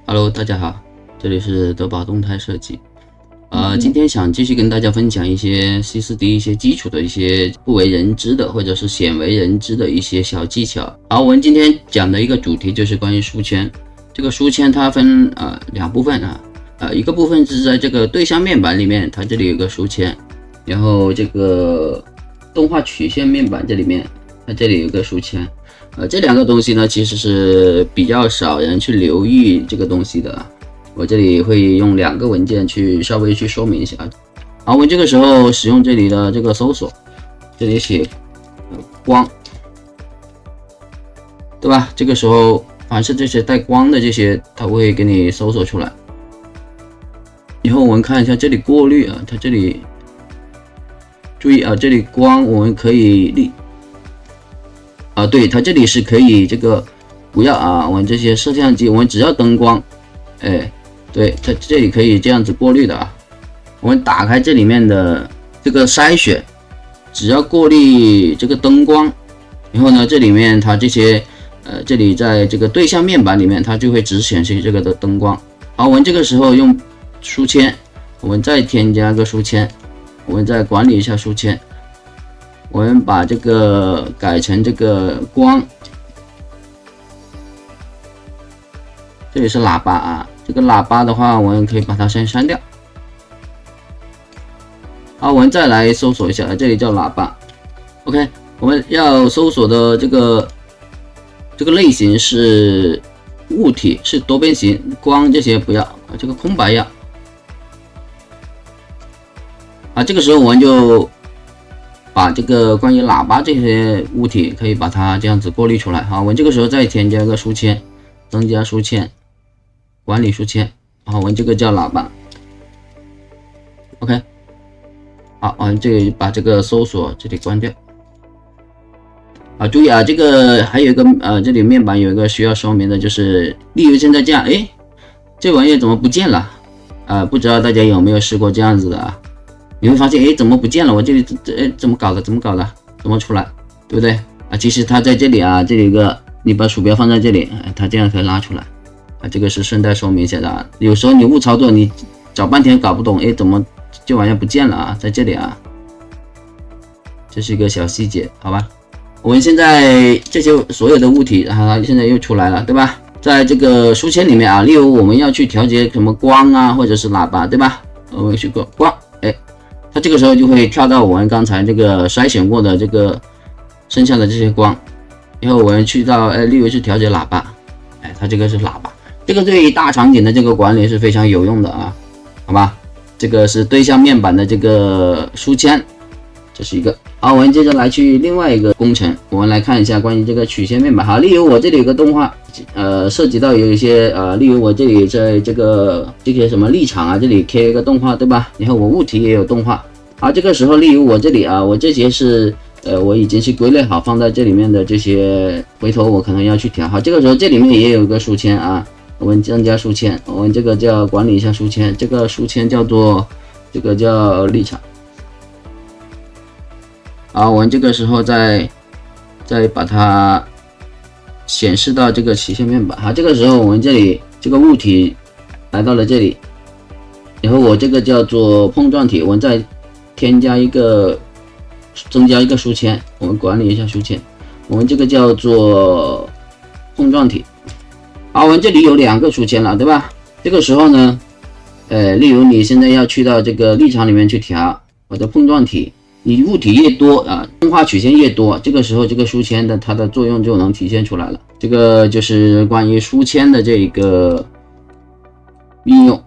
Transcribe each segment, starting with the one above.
Hello， 大家好，这里是德宝动态设计。今天想继续跟大家分享一些 C4D 一些基础的一些不为人知的或者是鲜为人知的一些小技巧。好，我们今天讲的一个主题就是关于书签。这个书签它分两部分啊，一个部分是在这个对象面板里面，它这里有个书签，然后这个动画曲线面板这里面，它这里有个书签。这两个东西呢，其实是比较少人去留意这个东西的。我这里会用两个文件去稍微去说明一下。好，我们这个时候使用这里的这个搜索，这里写光，对吧？这个时候凡是这些带光的这些，它会给你搜索出来。以后我们看一下这里过滤啊，它这里注意啊，这里光我们可以对，它这里是可以这个不要啊，我们这些摄像机我们只要灯光，对，它这里可以这样子过滤的啊。我们打开这里面的这个筛选，只要过滤这个灯光，然后呢，这里面它这些这里在这个对象面板里面，它就会只显示这个的灯光。好，我们这个时候用书签，我们再添加个书签，我们再管理一下书签。我们把这个改成这个光，这里是喇叭啊，这个喇叭的话，我们可以把它先删掉。好，我们再来搜索一下，这里叫喇叭。OK， 我们要搜索的这个类型是物体，是多边形，光这些不要，这个空白要。这个时候我们就把这个关于喇叭这些物体可以把它这样子过滤出来。好，我们这个时候再添加一个书签，增加书签，管理书签。好，我们这个叫喇叭。OK， 好，我们这里把这个搜索这里关掉。注意啊，这个还有一个这里面板有一个需要说明的，就是例如现在这样，这玩意怎么不见了？不知道大家有没有试过这样子的啊？你会发现，怎么不见了？我这里怎么搞的？怎么出来？对不对啊？其实它在这里啊，这里有个，你把鼠标放在这里，它这样可以拉出来啊。这个是顺带说明一下的啊。有时候你误操作，你找半天搞不懂，怎么这玩意不见了啊？在这里啊，这是一个小细节，好吧？我们现在这些所有的物体，它现在又出来了，对吧？在这个书签里面啊，例如我们要去调节什么光啊，或者是喇叭，对吧？我们去过光，它这个时候就会跳到我们刚才这个筛选过的这个剩下的这些光，然后我们去到例如是调节喇叭，它这个是喇叭，这个对于大场景的这个管理是非常有用的啊，好吧？这个是对象面板的这个书签，这是一个。好，我们接着来去另外一个工程，我们来看一下关于这个曲线面板。好，例如我这里有个动画，涉及到有一些例如我这里在这些什么立场啊，这里贴一个动画，对吧？然后我物体也有动画。好，这个时候例如我这里我这些是我已经是归类好放在这里面的这些，回头我可能要去调。好，这个时候这里面也有个书签啊，我们增加书签，我们这个叫管理一下书签，这个书签叫做这个叫立场。好，我们这个时候再把它显示到这个曲线面板。好，这个时候我们这里这个物体来到了这里，然后我这个叫做碰撞体，我们再添加增加一个书签，我们管理一下书签，我们这个叫做碰撞体。好，我们这里有两个书签了，对吧？这个时候呢，例如你现在要去到这个立场里面去调我的碰撞体。你物体越多动画曲线越多，这个时候这个书签的它的作用就能体现出来了。这个就是关于书签的这一个运用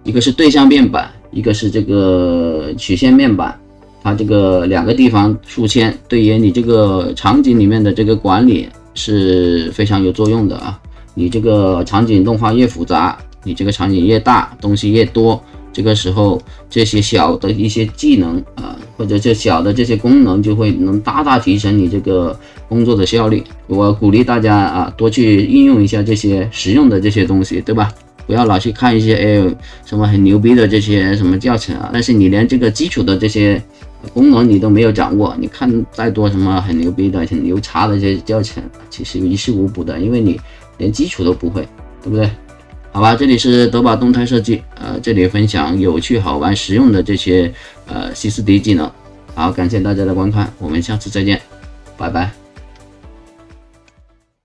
一个是对象面板，一个是这个曲线面板，它这个两个地方书签对于你这个场景里面的这个管理是非常有作用的啊。你这个场景动画越复杂，你这个场景越大，东西越多，这个时候这些小的一些技能或者这小的这些功能就会能大大提升你这个工作的效率。我鼓励大家多去应用一下这些实用的这些东西，对吧？不要老去看一些什么很牛逼的这些什么教程但是你连这个基础的这些功能你都没有掌握，你看再多什么很牛逼的、很牛叉的这些教程，其实于事无补的，因为你连基础都不会，对不对？好吧，这里是德宝动态设计，这里分享有趣、好玩、实用的这些C4D技能。好，感谢大家的观看，我们下次再见，拜拜。